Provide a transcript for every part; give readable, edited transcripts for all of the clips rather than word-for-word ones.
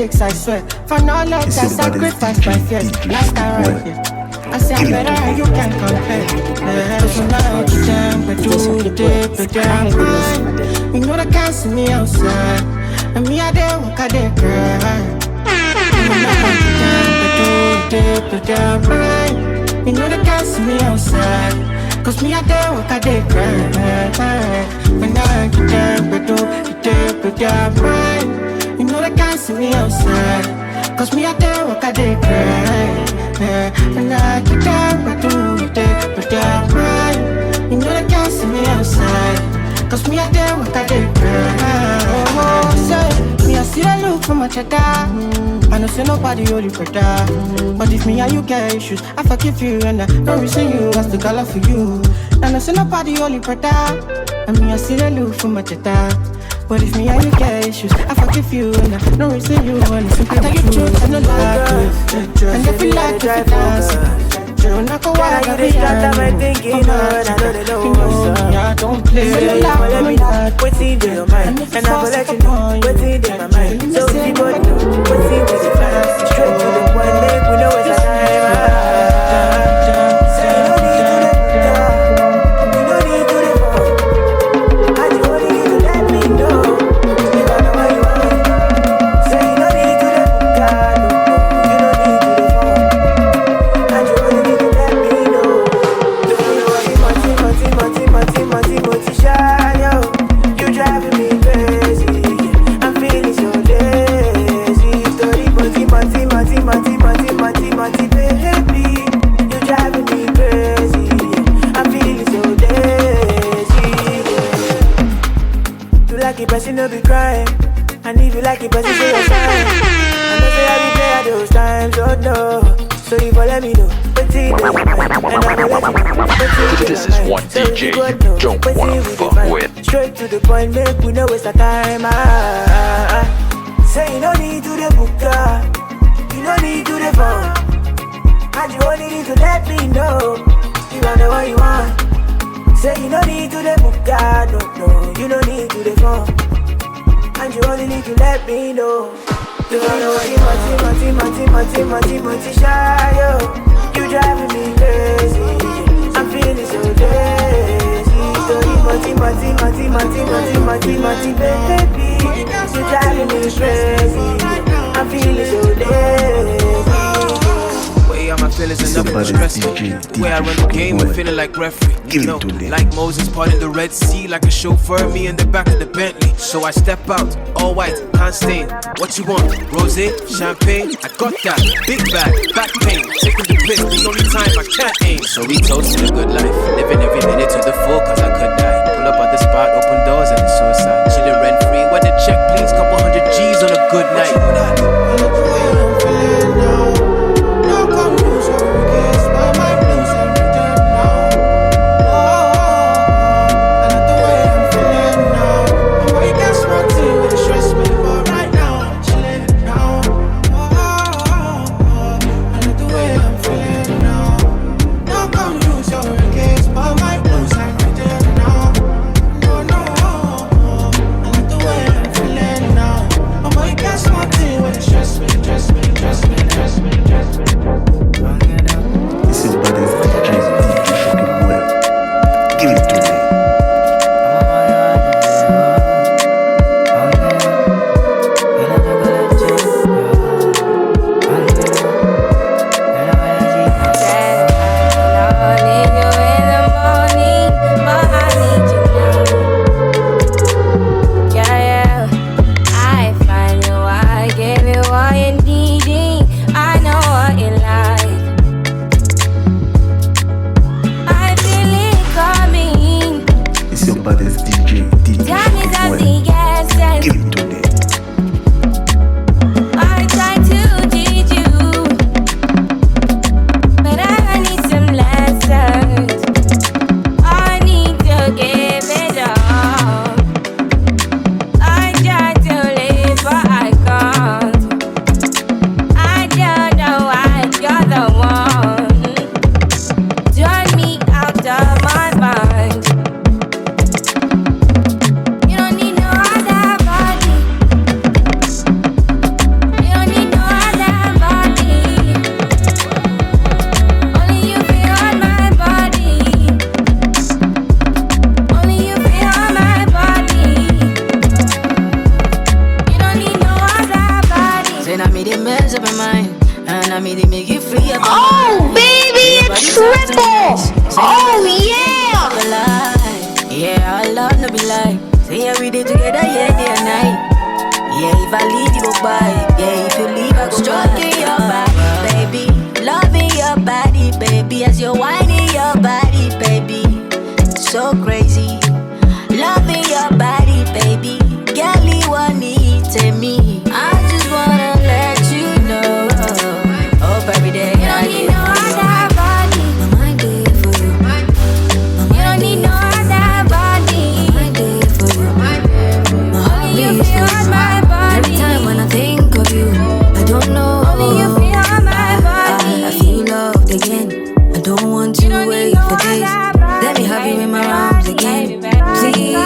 mistakes, I swear. For knowledge, I sacrifice my fears. Last time right here. I say I'm better and you can't compare. So now it's time, but do the day, but damn fine. You know they can't see me outside. And me I there, walk out there, cry. But damn fine. You know they can't see me outside. Cause me I there, walk out there, cry. When I get down, but do the day, but damn fine. You know they can't see me outside. Cause me I there, walk out there, cry. When I get down, I do it, but they're right. You know they can't see me outside. Cause me out there, what I did. Oh, say, me I see that look from my cheddar. I know say nobody hold you for that. But if me and you get issues, I forgive you and I don't reason you. That's the color for you. I know say nobody hold you for that. And me I see that look from my cheddar. But if me and you get issues, I forgive you and I don't reason you. And I simply tell you truth and I like it. And if you like it, you dance it. You're not gonna walk out the yard. I'm thinking on, I know they know. Yeah, don't play. Let me know what's in your mind. And I will let you know what's in my mind. So if you go know what's in your mind, straight to the point, make we know it's a time. Person no be crying, and if you like it, person say you're fine. I know say I be play at those times, oh no. So you go let me know, what's in your mind, and I go let you know, what's in This is one DJ you don't wanna fuck with. Straight to the point, make we know it's the time. Say you no need to the book, you no need to the phone, and you only need to let me know you don't know what you want. Say you no need to the book, no, you no need to the phone. And you only need to let me know. You know Mati, shy, yo. You driving me crazy. I'm feeling so lazy. Mati, baby. You driving me crazy. I'm feeling so lazy. Way my feelings enough to stress me. The way I run the game, I'm feeling like referee. You know, like Moses parting the Red Sea, like a chauffeur, me in the back of the Bentley. So I step out, all white, can't stain. What you want? Rosé, champagne? I got that. Big bag, back pain, taking the piss, the only time I can't aim. So we toast to the good life, living every minute to the full, cause I could die. Pull up at the spot, open doors and it's suicide. Chillin' rent free, when the check please, couple $100 G's on a good night. me they make you free. Oh, baby, it's triple. Oh, yeah. Yeah, our love no be lie. Say every day together, yeah, day and night. Yeah, if I leave, you go by. Yeah, if you leave, I go stroking your body, baby. Loving your body, baby. As you're whining your body, baby. So crazy. Loving your body, baby. Girl, you want me to me. I just wanna let you know. Hope every day You don't need no other body. my mind day for you. You don't need no other body. My mind day for you. My heart Only you beats feel for on you. my body. Every time when I think of you, I don't know. Only you feel on my body. I feel loved again. I don't want to wait for days. Let me have you in my arms again, please.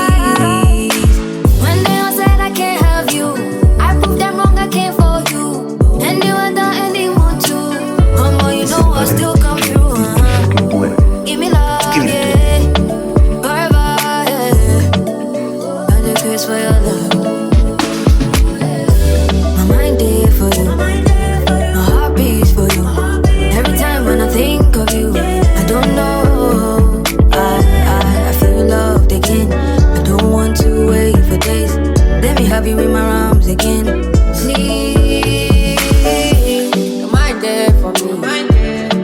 When they all said I can't have you, I proved them wrong, I came for you. And they were the ending one too. Mama, you know I still come through. Give me love, yeah. Forever, yeah. I just curse for your love. My mind day for you. My heart beats for you. Every time when I think of you, I don't know. I feel loved again. I don't want to wait for days. Let me have you in my arms again, please. Your mind there for me.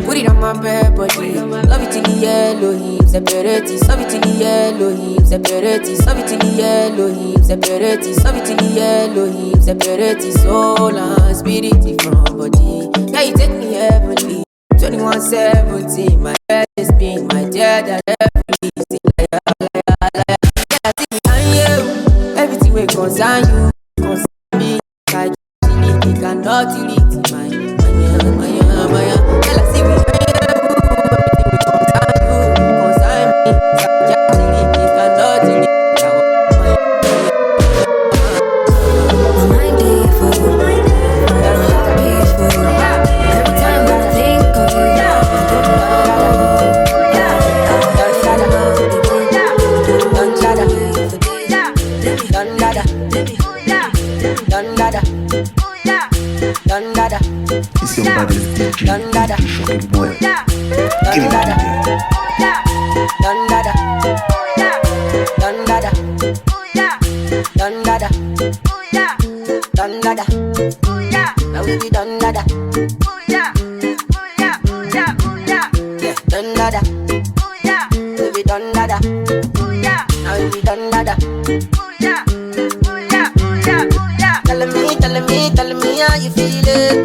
Put it on my bed, body. Love it in the yellow hips, separate it. Love it in the yellow hips, separate it. Love it in the yellow hips, separate it. Love it in the yellow hips, separate it. Soul and spirit from body. Yeah, you take me heavenly. 21:17, my head is being my dead and every yeah, I see me and you. Everything will concern you, concern me. Like you cannot delete my. Girl, I see me and you. Everything will concern you, concern me. You cannot delete My mind day for you. My heart beats for you. Every time that I think of you, I don't know. It's your Badest DJ, Shoki boy. Give it to me. Now we be done nada. Done nada. We be done nada. Now we be done nada. Tell me how you feeling.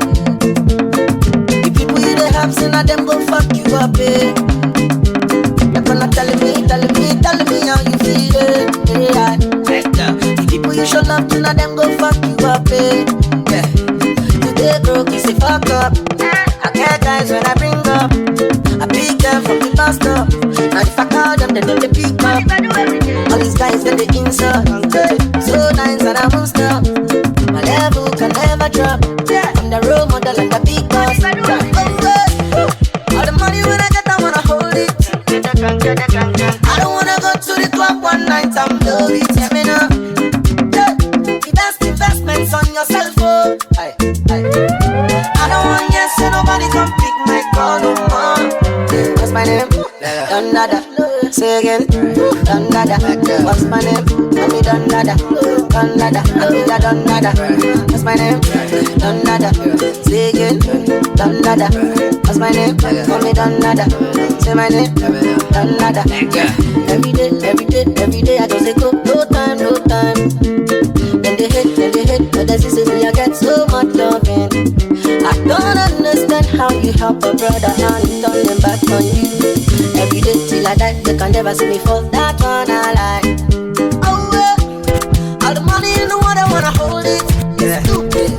The people you dey have, some of them go fuck you up, eh? You're gonna tell me how you feeling. Yeah. The people you show love to, now them go fuck you up, eh? Yeah. Today broke, you say fuck up. I get guys when I bring up. I pick them from the bus stop. Now if I call them, they don't they pick up. All these guys when they insult. So nice and I won't stop. My level can never drop. I'm the role model and the big boss. All the money when I get, I wanna hold it. I don't wanna go to the club one night and blow it. Yeah, me know. The best investments on yourself, oh. I don't want yes, so nobody come pick my call no more. What's my name? Done nada. Say again. Done nada. What's my name? Mommy done nada. Done nada. Amiga done nada. What's my name? Done nada. Say again. Done nada. What's my name? Mommy done nada. Say my name. Done nada. Every day I just say go. No time. Then they hate, but that's just me I get so much loving. I don't understand how you help a brother and turn them back on you. Every day till I die, they can never see me fall. That one I like. Oh well, all the money in the world I wanna hold it. Yeah. Stupid.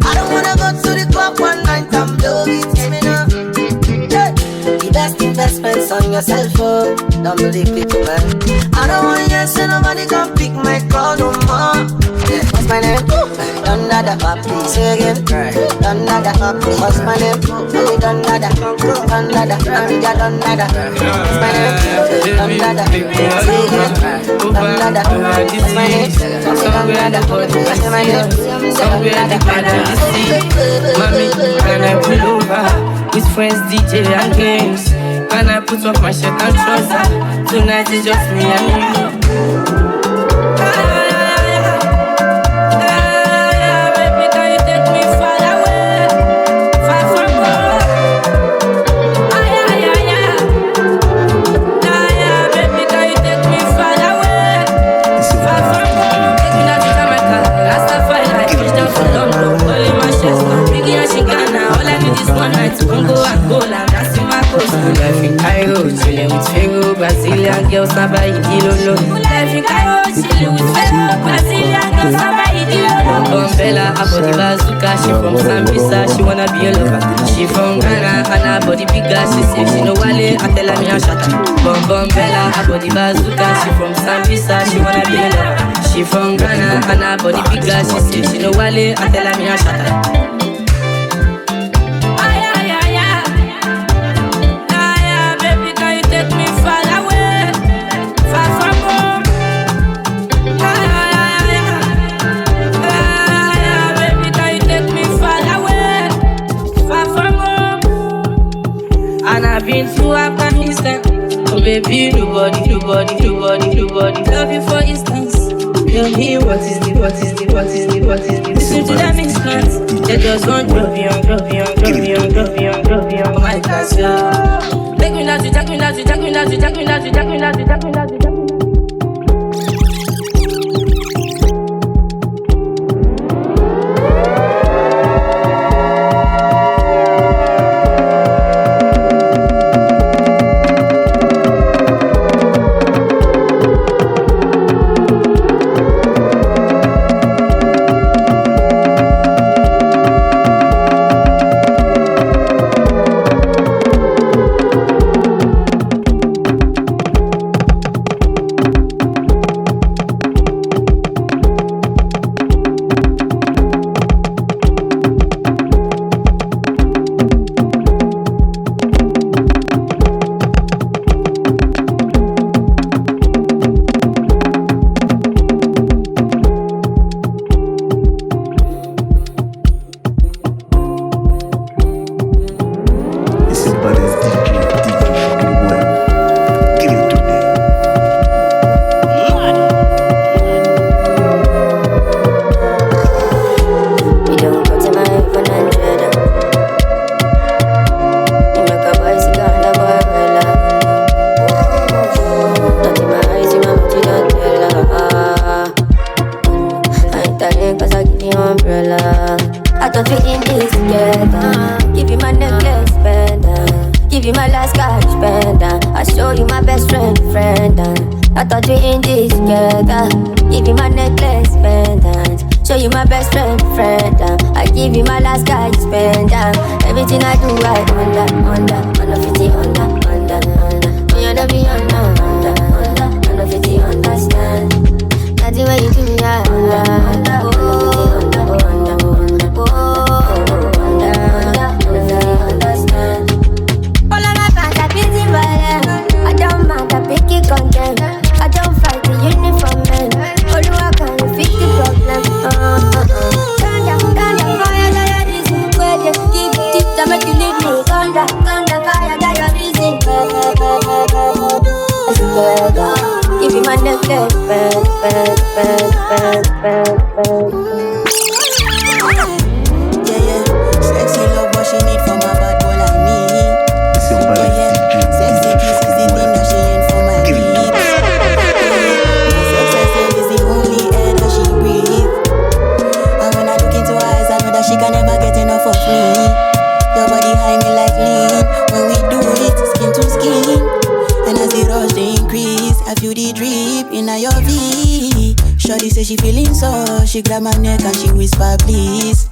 I don't wanna go to the club one night and blow it. Give me now. Yeah. The best investments on yourself, oh. Don't believe people, man. I don't want you, so nobody can pick my call no more. Yeah. What's my name? Done nada, papi. Say again. Done nada, papi. What's my name? Mommy done nada. Done nada, amiga done nada. What's my name? Done nada. Say again. Done nada. What's my name? Mommy done nada. Say my name. somewhere in the part of the sea. Mommy, can I pull over? With friends, DJ and games. Can I put off my shirt and trouser? Tonight is just me and you. Baby, can you take me far away? Far from home. Baby, can you take me far away? Far from home. Take me down to Jamaica. Last time I pushed down to London. All in my chest, Biggie and Chicana. All I need is one night to Congo and Gola. That's in my coast. Life in Cairo, chilling with Fego. Brazilian girls, never eat Ilolo. Life in Cairo, chilling with Fego. Brazilian girls, never eat Ilolo. Bombella, her body bazooka. She from Zambisa, she wanna be a lover. She from Ghana, and her body bigger. She say she know Wale, I tell her me a shatter. Bombella, her body bazooka. She from Zambisa, she wanna be a lover. She from Ghana, and her body bigger. She say she know Wale, I tell her me a shatter. Been to Afghanistan. Oh baby, nobody love you for instance. Tell me what is the listen to them instance. They just want drop you on my class, yeah. Take me down to I thought we in this together. Give you my necklace, pendant. Show you my best friend. I give you my last guy, you spend down. Everything I do, I under 50, under. Me under be under 50, understand. That's the way you do me, understand. All of my fans are busy violent. I don't mind, I pick it content. I don't fight the uniform men. All I can fix the problem. Calm down, fire, that is where they give it to make you leave me. Calm down, fire, that your reason. Give me my necklace, Yeah, sexy love what she need from a bad boy like me. Sexy kiss is the thing that she ain't for my needs. Sex herself is the only air that she breathes. And when I look into her eyes, I know that she can never get enough of me. Your body high me like lean. When we do it, skin to skin. And as the rush they increase, I feel the drip in your V. Shorty say she feeling so. She grab my neck and she whisper please.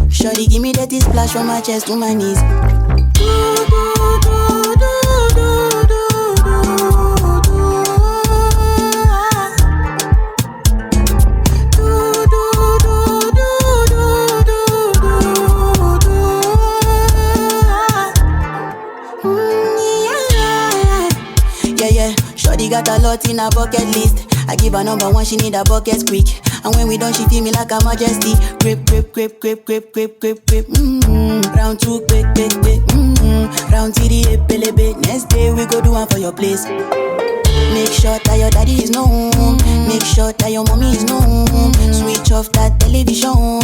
Shorty give me that splash from my chest to my knees. Yeah, shorty got a lot in her bucket list. I give her number one, she need a bucket quick. And when we done, she feel me like a majesty. Grip, grip, grip, grip, grip, grip, grip, grip. Round 2, quick, quick, quick. Round 3, pelebe. Next day we go do one for your place. Make sure that your daddy is known. Make sure that your mommy is known. Switch off that television.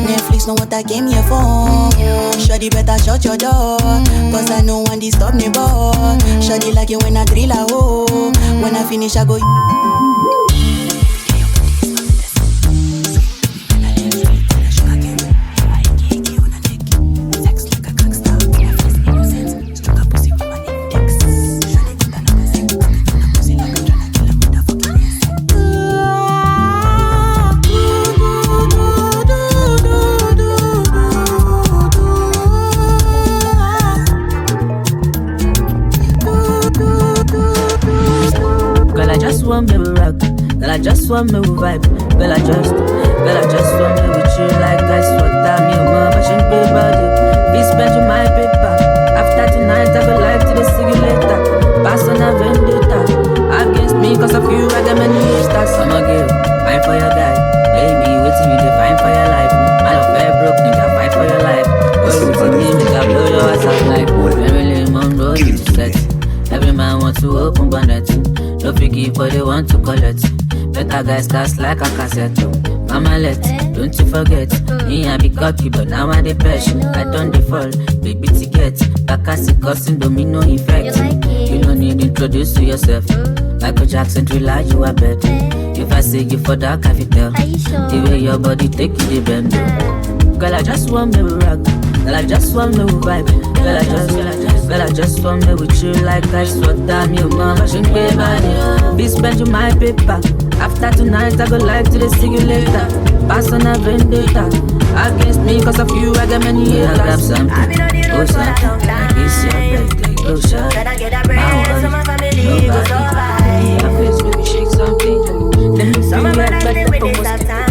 Netflix know what I came here for. Shawty better shut your door, cause I know one disturb me boy. Shawty like it when I drill a hole. When I finish I go. Girl, I just want me vibe. Girl, I just want me with you like ice water. Me and my passion pay body. Be spend you my paper. After tonight, I go like to the see you later. Pass on a vendetta against me, cause of you, I got many haters. I'm a girl, fine for your guy. Baby, waiting you to find for your life. I love fair broke, nigga, fight for your life. Go to me, nigga, blow your ass out like Marilyn Monroe, you set. Every man wants to open bonnet. No picky, but they want to collect. Better guys cast like a cassette. Mama let, don't you forget. Me I be cocky, but now I dey pressure. I don't default, baby ticket. Back as a cousin, domino effect. You don't need to introduce to yourself. Michael Jackson, thriller, you are better. If I say you for that, I can tell. The way your body take you, the bend. Girl, I just want me rock. Girl, I just want me vibe. Girl, I just want me with you like ice water. Me and my passion pay body. Be spend you my paper. After tonight, I go like to the see you later. Pass on a vendetta against me, cause of you, I got many haters. Grab something, oh something, I kiss your birthday, oh shot. Can I get a break so my family goes survive? My face make me shake something. Let me see Some of you my like life they waste of time.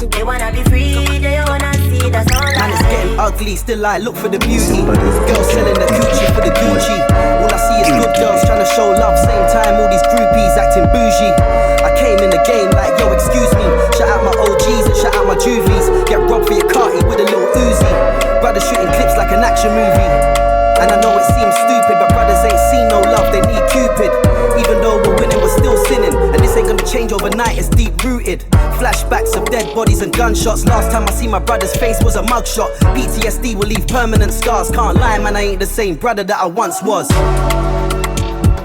They wanna be free, they wanna see the sunlight. Man, it's getting ugly, still I look for the beauty. Girls selling the coochie for the Gucci. All I see is good girls trying to show love. Same time, all these groupies acting bougie. I came in the game like, yo, excuse me. Shout out my OGs and shout out my juvies. Get robbed for your carty with a little Uzi. Brothers shooting clips like an action movie. And I know it seems stupid, but brothers ain't seen no love, they need Cupid. Even though we're winning, we're still sinning. And this ain't gonna change overnight, it's deep rooted. Flashbacks of dead bodies and gunshots. Last time I see my brother's face was a mugshot. PTSD will leave permanent scars. Can't lie, man, I ain't the same brother that I once was.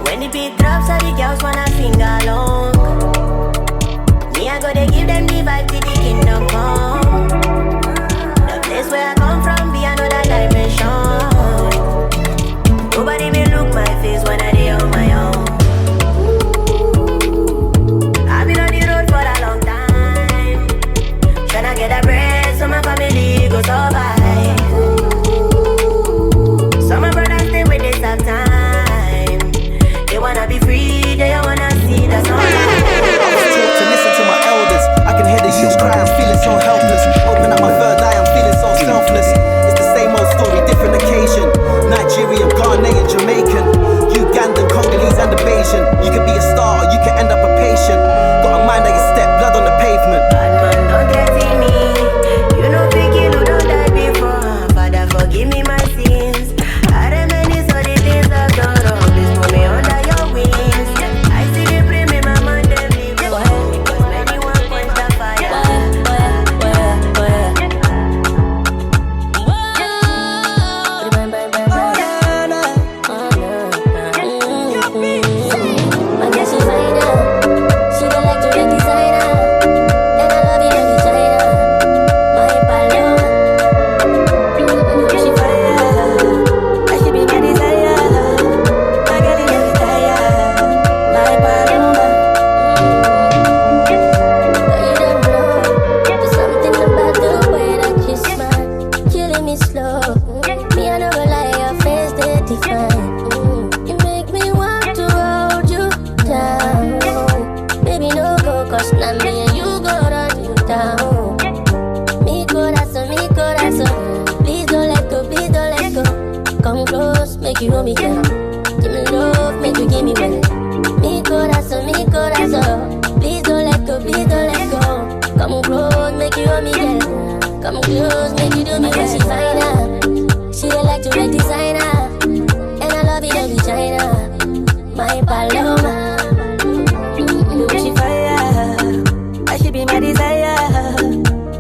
When the beat drops, all the girls wanna sing along. Me, I gotta give them the vibe till the kingdom come. The place where I come from be another dimension. Nobody may look my face when I dey on my own. I've been on the road for a long time, tryna get a bread so my family go survive. Some of my brothers stay with this tough time. They wanna be free, they don't wanna see the sunlight. I was taught to listen to my elders. I can hear the youth cry, I'm feeling so helpless. Open up my third eye, I'm feeling so selfless. It's the same old story, different occasion. Nigerian, Ghanaian, Jamaican, Ugandan, Congolese and the Bayesian. You can be a star, or you can end up a patient. Got a mind that you step, blood on the pavement. Bad man, don't threaten me. You know picky who don't die before. Father, forgive me my sins. I reminisce all the things I've done wrong. Please put me under your wings. I see the flame in my mind, them leave me. Because many want quench the fire. I guess she's right up. She don't like to get designer. And I love it every China. My paloma. She fire. I should be my desire. I get it every time. My paloma. You don't know. There's something about the way that you smile, killing me slow. Me, I never lie, your face they define. You make me want to hold you down. Baby, no go, cause now me and you go run you down. Mi corazón, please don't let go, please don't let go. Come close, make you hold me, girl. Give me love, make you give me well. Mi corazón, please don't let go, please don't let go. hold me, girl. Come close, make you do me when she find her. She don't like to red designer, and I love it every China. My Paloma, the way she fire, I should be my desire.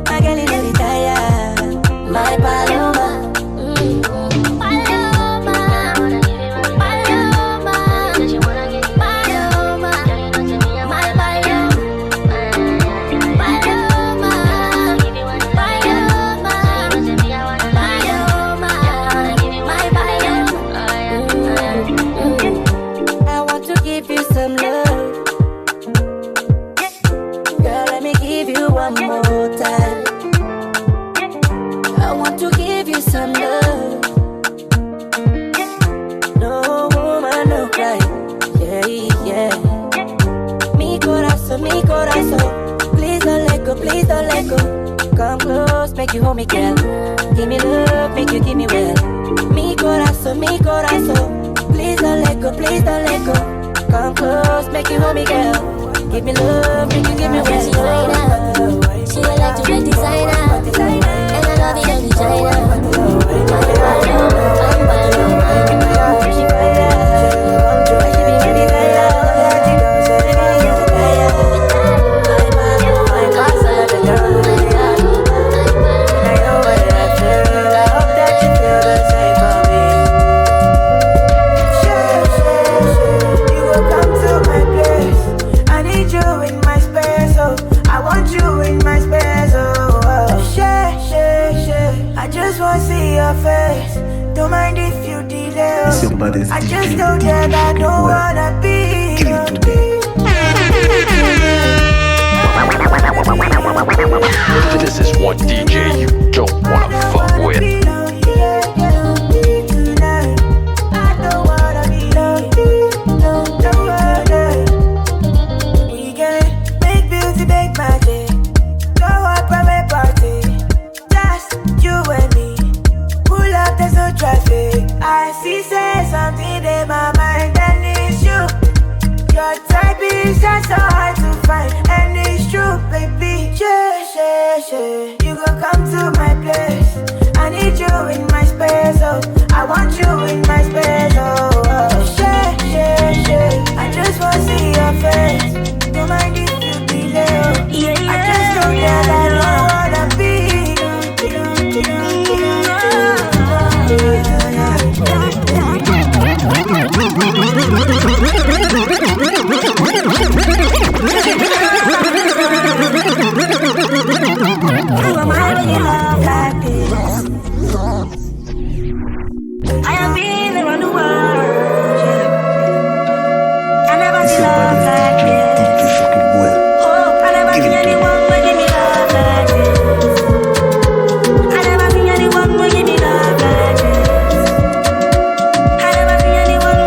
I get it every tire. My Paloma. Please don't let go. Come close, make you hold me, girl. Give me love, make you give me well. Mi corazón, please don't let go, please don't let go. Come close, make you hold me, girl. Give me love, make you give me well. She don't like to be designer, and I love it every China. She fire, she be my desire. I just know that I don't wanna be. This is one DJ you don't wanna fuck with. We can make beauty, make magic. Go up private party. Just you and me. Pull up, there's no traffic. I see say something in my mind and it's you. Your type is just so hard to find and it's true, baby. You gon' come to my place. I need you in my space, oh. I want you in my space, oh. I just wanna see your face. Don't mind if you be there, oh. I just know that I don't wanna be. Who am I when you love like this? I have been around the world, yeah. I never seen love like this. Oh, I never seen anyone who give me love like this. I never seen anyone who give me love like this. I never seen anyone who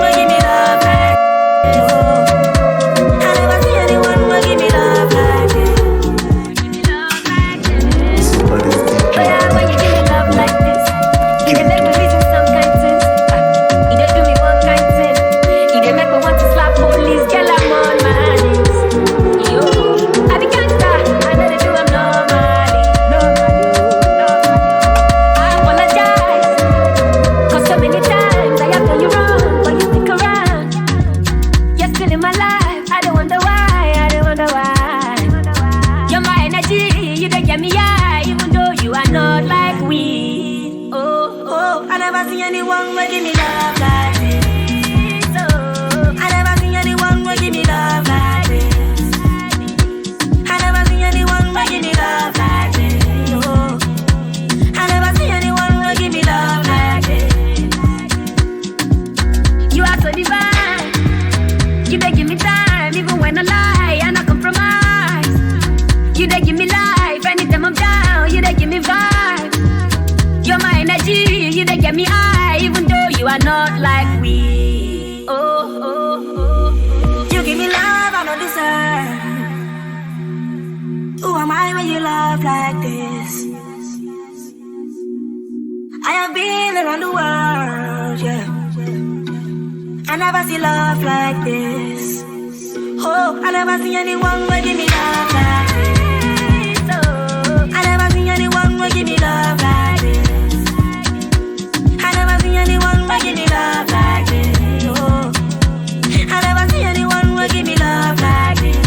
give me love like this. Oh, I never seen anyone who give me love like this. I never will give me love like this. I never see anyone will give me love like this. No. I never see anyone will give me love like this.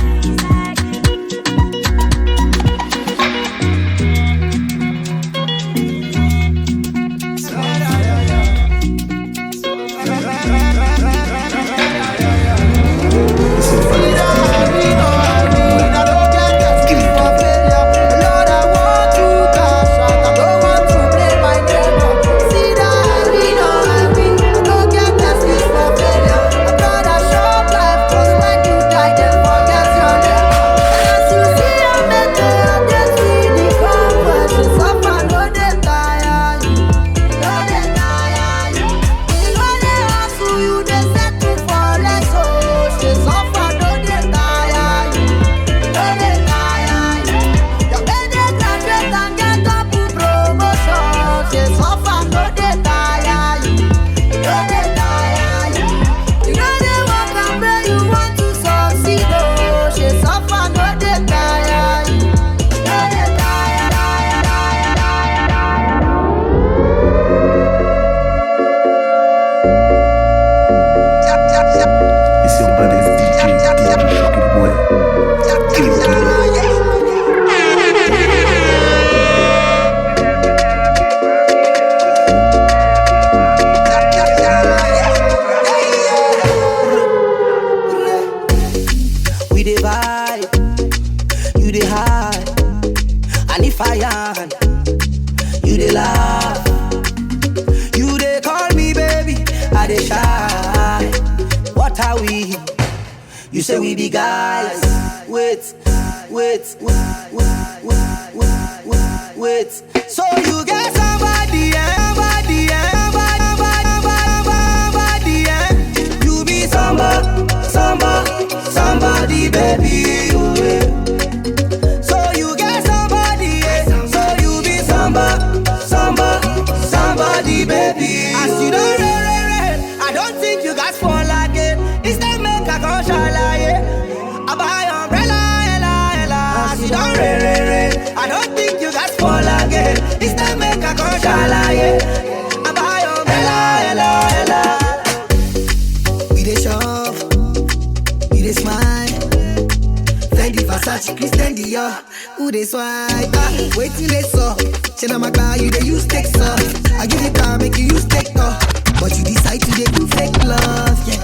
Who they swipe? Wait till they saw. Shit on my car, you they use text off. I give you time, make you use take off. But you decide to they do fake love, yeah.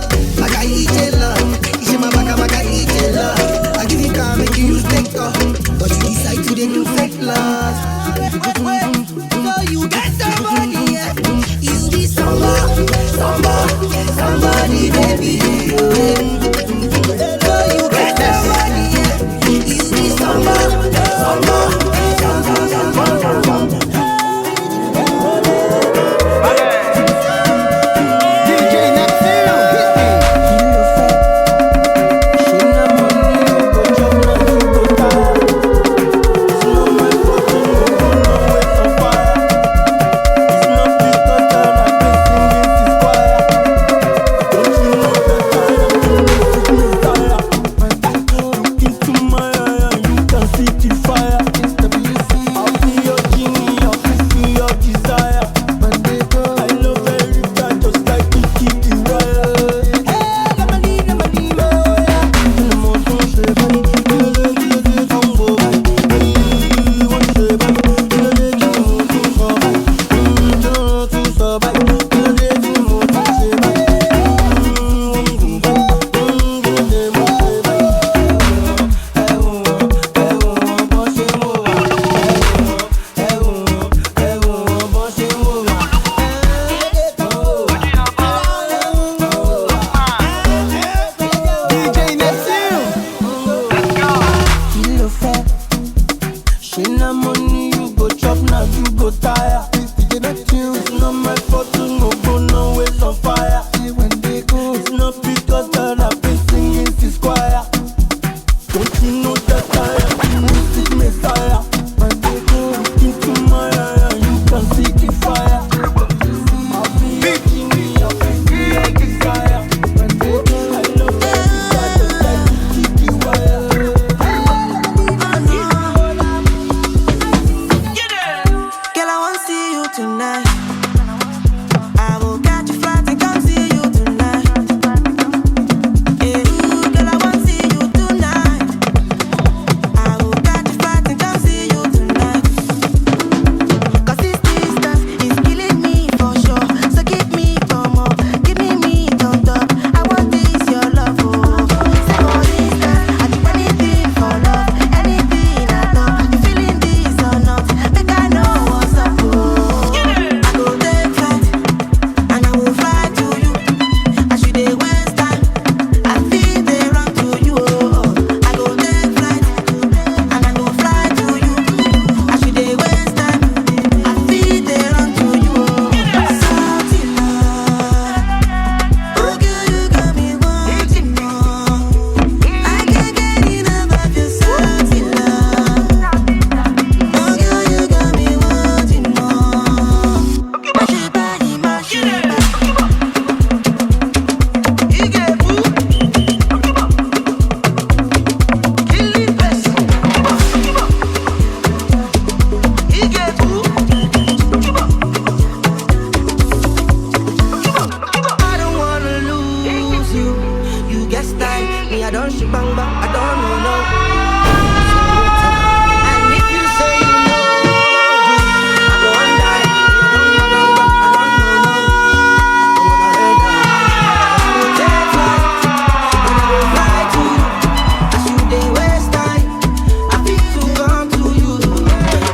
I got eat your love. It's my back, I got eat your love. I give you time, make you use take off. But you decide to they do fake love. So you get somebody, yeah. You be somebody, somebody, baby. So you get somebody, yeah. You be somebody. bang bang, I don't know no. And if you say you know, I go and die. I don't know no. I'm gonna take flight, and I will fly to you. As you dey waste time, I feel to come to you.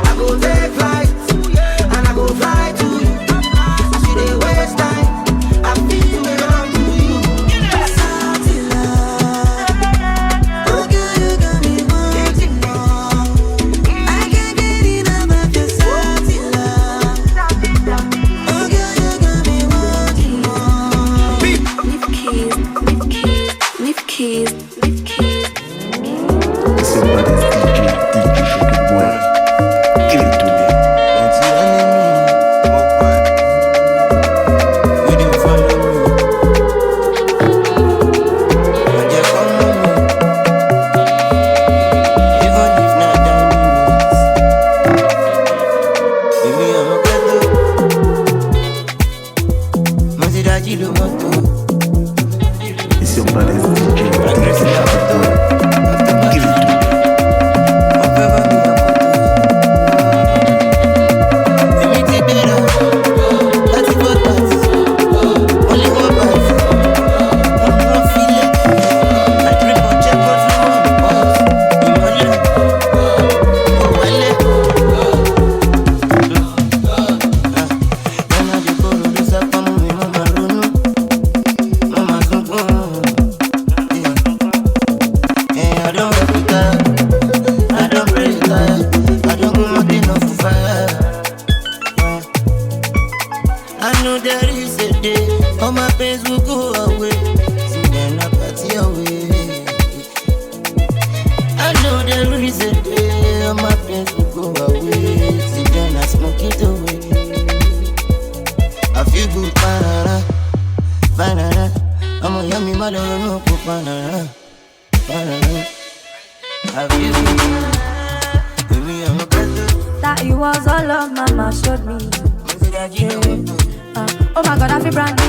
I go take flight, and I go fly to you. As you dey waste time, I feel to come to you. Oh girl, you got me wanting more. I can't get enough of your salty love. Oh girl, you got me wanting more. Leave keys. It's your Badest DJ Shoki boy. Give it to me. It's your Badest DJ Shoki boy. Give it to me. I know there is a day all my pains will go away. So when I party away, I know there is a day all my pains will go away. So then I smoke it away. I feel good, banana, banana. I'm a yummy mother, no banana, banana. I feel good, baby, I'm a better. That you was all of mama showed me. Oh my God, I feel brand new.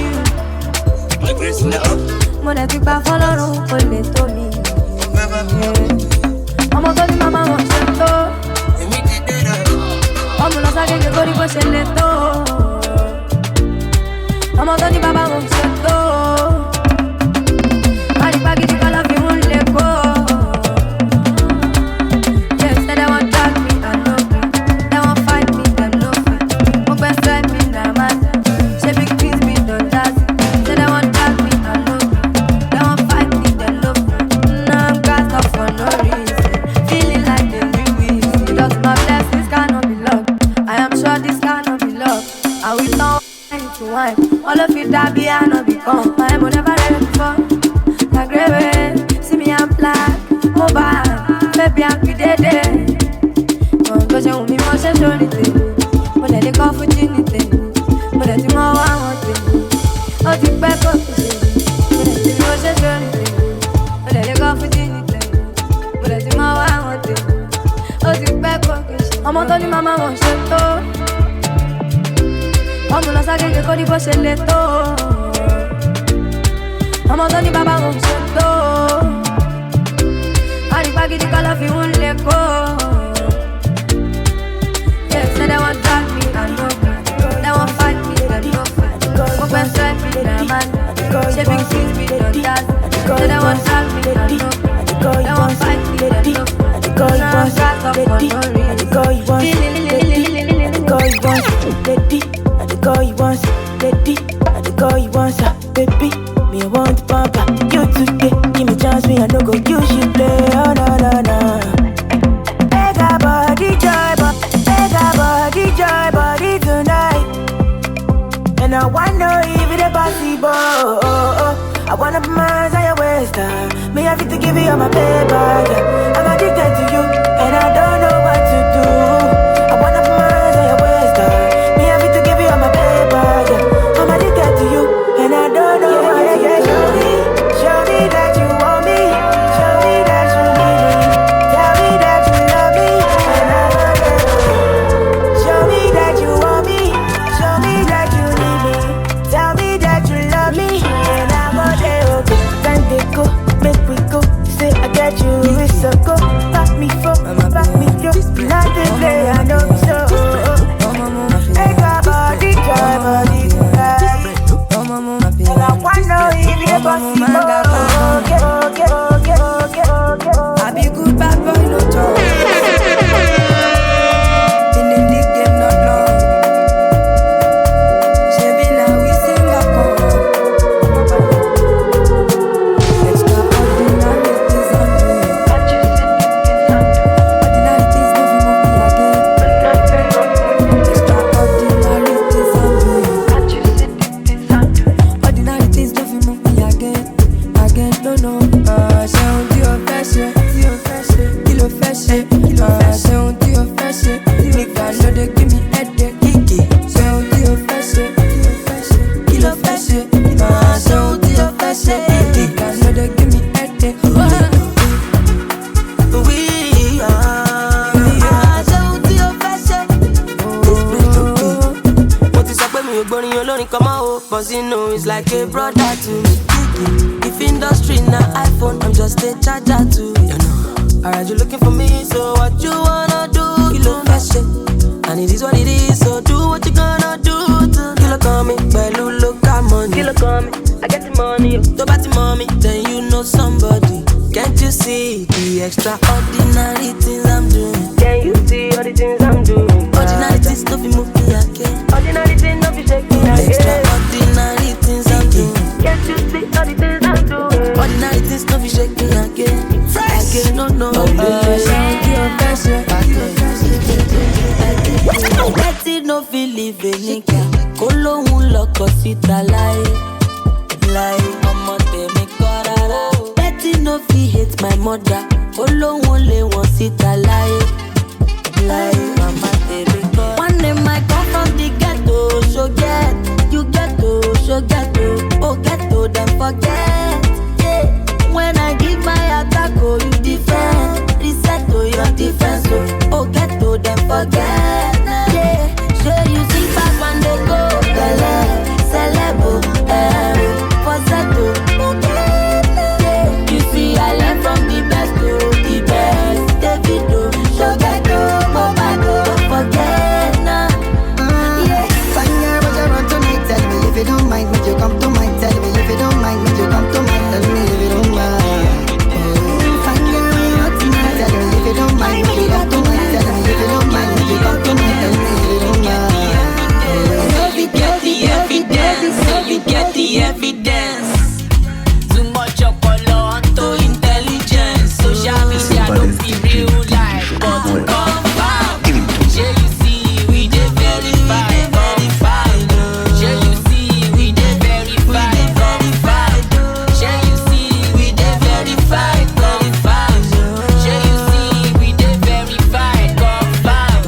Money to buy for the room, pull it to me. Mama told me mama wants to go. Mama knows I can get good if she let go. Mama told me baba wants to go. I did back it, I love you, won't let go. Yes, said they won't drag me, I know. They won't fight me, them no fight. Won't best friend me, nah man. She big things me, don't dance. Say they won't drag me, I know. They won't fight me, them no fight. Nah, I'm gassed up for no reason. Feeling like the new reason. Just my blessings cannot be locked. I am sure this cannot be locked. I will not to wine. All of it that be I not become. I am never ready before. Like gravy, see me I'm black, mobile, baby I'm be dead. Cause you want me more than anything. But let it go for anything. But let you more I want it. Oh, the back up to see. But let you more than anything. But let it go for anything. But let you more I want it. Oh, the back up to see. I'm on Tony Mama wants to. Ọmọ lọ sáké kékó ní bó ṣe lè tó. Ọmọ tó ní bàbá òun ṣe tó. Àrígbá gidi kọ́ lọ́ fi ń lè kó. Yeah, say they won't drag me, I know. They won't fight me, they no fight. Mo fẹ́ sẹ́ mi, they man. Ṣé big things be don dance? Say they won't drag me, I know. They won't fight me, they no fight. Now I'm dressed up for no reason. The girl you want, baby. The girl you want, baby. The girl you want, baby. Me I want papa. You today, give me chance, me I no go. You should play, oh no no no. Mega body body tonight. And I wanna if it's possible. I wanna put my hands on your waist. Me have to give you all my paper. Yeah. I'm addicted to you, and I don't know what to do. I wanna put my hands on your waist. Me have to give you all my paper. Yeah. I'm addicted to you, and I don't know what to do. Show me that you want me. Show me that you need me. Tell me that you love me, and I love you. Show me that you want me. Show me that you need me. Tell me that you love me, and I go there. Okay, time they go, make we go. Say I so go back me for, back me yo. Not the play, I know so. Hey, body, body, and I wanna if you possible. I be good bad boy, no joke. In the league, them not long. Shabby now we sing a chord. Extraordinary things I'm doing. Ordinary things don't move me again. Extraordinary things I'm doing. Ordinary things don't move me again. Again, no. Ṣé ohun tí o fẹ́ ṣe? Kí ló fẹ́ ṣe? Ṣé ohun tí o fẹ́ ṣe? Nigga no dey give me headache, kìkì. Ṣé ohun tí o fẹ́ ṣe? Kí ló fẹ́ ṣe? Ṣé ohun tí o fẹ́ ṣe? Nigga no dey give me headache. Ṣé ohun tí o fẹ́ ṣe? Mo ti sọ pé mi ò gbórin olórin kan mọ́ o, but you know it's like a brother to me. If industry na iPhone, I'm just a charger to you know. Alright, you looking for me, so what you wanna do? Kilo fashion, and it is what it is. So do what you gonna do. Kilo coming, belu look at money. Kilo coming, I get the money. To buy the mommy, then you know somebody. Can't you see the extraordinary things I'm doing? Can you see all the things I'm doing? Ordinary things no be move me again. Ordinary things no be shake me again. Extraordinary things I'm doing. Can't you see all the things I'm doing? Ordinary things no be shake me again. Again, no. Betty no feel live a nigga. Kolo hun loko sita lie. Mama tell me korara. Betty no feel hate my mother. Kolo hun le won sita lie. Mama tell me korara. One day my come from the ghetto. So get, you ghetto, so ghetto. Oh ghetto, then forget. Yeah. When I give my attack, oh you defend. Reset to your defense, oh ghetto, then forget. Yeah. So you see back when they go. Celebo, Poseto. You see I learn from the best to the best. Davido, Shoki, Mobado, don't forget now. Yeah. Fine girl, but you run tonight. Tell me if you don't mind, would you come to mine? Tell me if you don't mind, would you come to mine? Tell me if you don't mind. Fine girl, you run tonight. Tell me if you don't mind, would you come to mine? Tell me if you don't mind, would you come to mine? Tell me if you don't mind. Get the evidence. Too much ọpọlọ to intelligence. Social media don't be real life, but confirm. Shey you see we dey verified. Shey you see we dey verified. Shey you see we dey verified. Shey you see we dey verified. Confirm.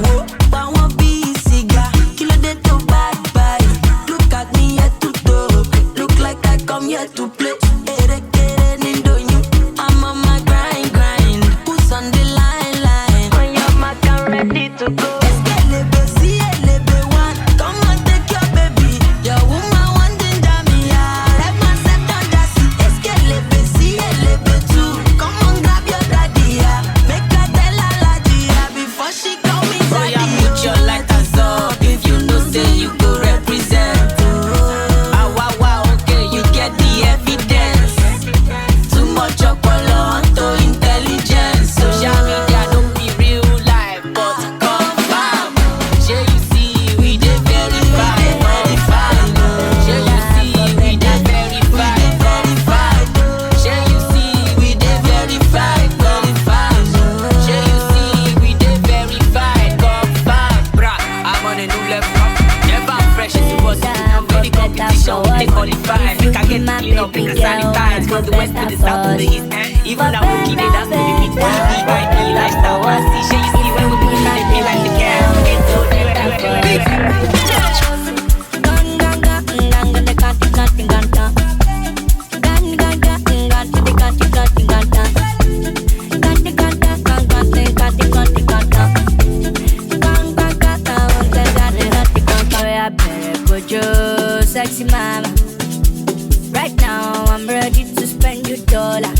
But wọ́n bí sìgá, kí ló dé tó bad bye? Look at me head to toe. Look like I come here to play. Erekere nindoyu. I'm on my grind. Who's on the line? On your mark, I'm ready to go. Eskelebe, see elebe one. Come and take your baby. Your woman wanting damn ya. Let myself down that seat. Eskelebe, see elebe two. Come on, grab your daddy ya. Make her tell her laji ya before she call me daddy. Oh yeah, put your lighters up if you know say you go represent. Okay, you get the evidence. Too much ọpọlọ to intelligence. Social media don't be real life, but confirm. Shey you see we dey verified. Shey you see we dey verified. Shey you see we dey verified. Shey you see we dey verified. Confirm. Bra, I'm on a new level. Never fresh as it was. I'm very competition. They qualify. Make I get clean up, make I sanitize. From the west to the south to the east. Even now, we need that's to the beat. Be by me, lifestyle. One see, shey you see when we do it, they be like the cat. Sexy mama, right now I'm ready to spend your dollar.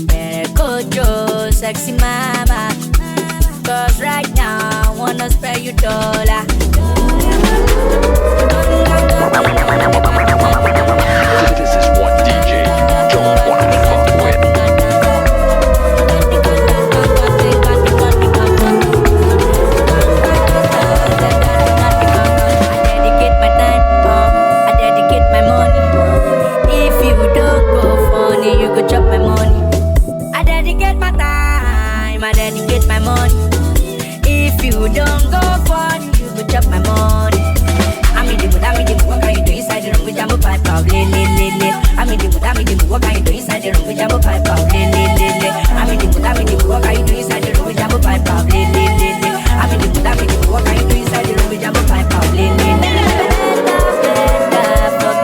Better go, Joe. sexy mama. Cause right now I wanna spare you $1. This is one DJ you don't wanna fuck with. I dedicate my time, I dedicate my money. If you don't go funny, you go chop my money. I dedicate my time, I dedicate my money. If you don't go funny, you go chop my money. I'm in the mood, what can you do inside the room with jumbo pipe out, le. I'm in the mood, what can you do inside the room with jumbo pipe out, le. I'm in the mood, what can you do inside the room with jumbo pipe out, le. I'm in the mood, what can you do inside the room with jumbo pipe out, le.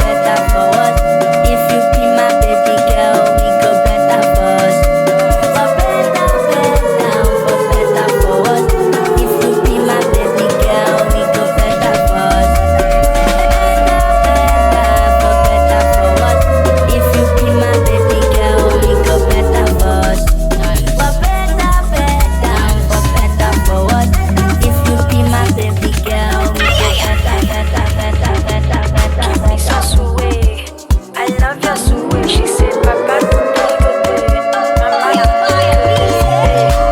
Better for us. If you be my baby girl, we go better for us. For better for us. If you be my baby girl, we go better for us. Better for us. If you be my baby girl, we go better for us. For better for us. If you be my baby girl, we go better. I love your sweet. She said, Papa, Mama,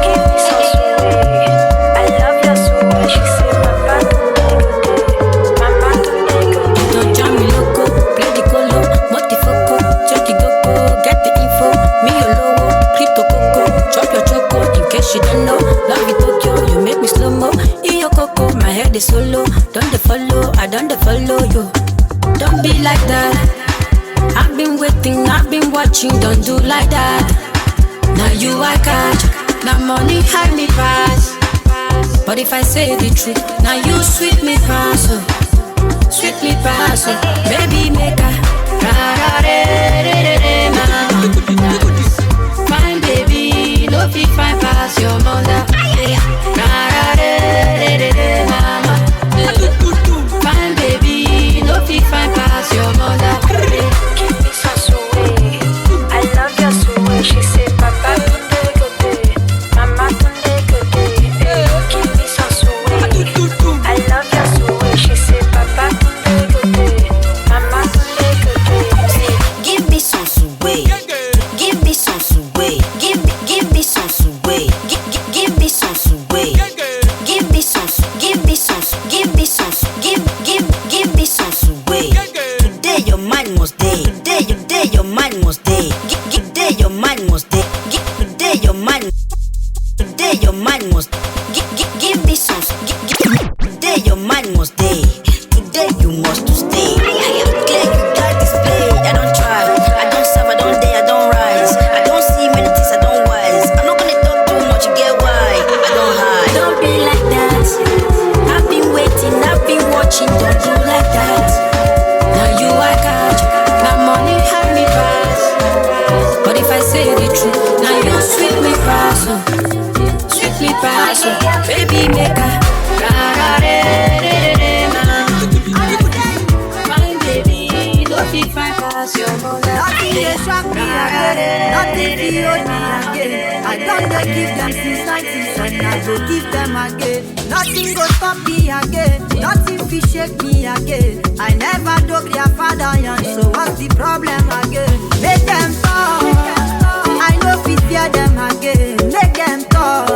give me some sweet. I love your sweet. She said, Papa, Mama, Don't jam me loco, play the colo, motifoco, check it go, get the info, me your logo, crypto coco, chop your choco, in case you don't know, love it Tokyo, you make me slow-mo, in your coco, my head is solo, don't they follow, I don't they follow you, don't be like that, I've been waiting, I've been watching, don't do like that, now you I catch, now money hide me pass, but if I say the truth, now you sweet me pass, oh. Sweetly pass, baby maker. Fine baby, no fit fine pass your mother. Mama. Fine baby, no fit fine pass your mother. give me some sweet. I love your sweet. She said, Papa, Mama, give me some sweet. I love your sweet. She said, Papa, Mama, Give me some sway. Give me some sway. Give me some sway. Give me some sway. Give me some. Give me some. Give me some. Give me some sway. Today your mind must day. Today your mind must day. Today your mind must day. Today your mind. Today your mind must. Give me some. Today your mind must day. Today you must to stay. I am clear you got display. I don't try. I don't serve. I don't dare. I don't rise. I don't see many things. I don't wise. I'm not gonna talk too much. You get why? I don't hide. Don't be like that. I've been waiting. I've been watching. Don't do like that. Now you I catch. Now money had me pass. But if I say the truth, now you sweet me pass. Oh. Sweet me pass. Oh. Baby maker. Fine baby, don't be fine pass your mother. Nothing they shock me again, nothing they hold me again. I don't dey give them since 1990, I go give them again. Nothing go stop me again, nothing fi shake me again. I never dug their father young, so what's the problem again? Make them talk, I know fi fear them again. Make them talk,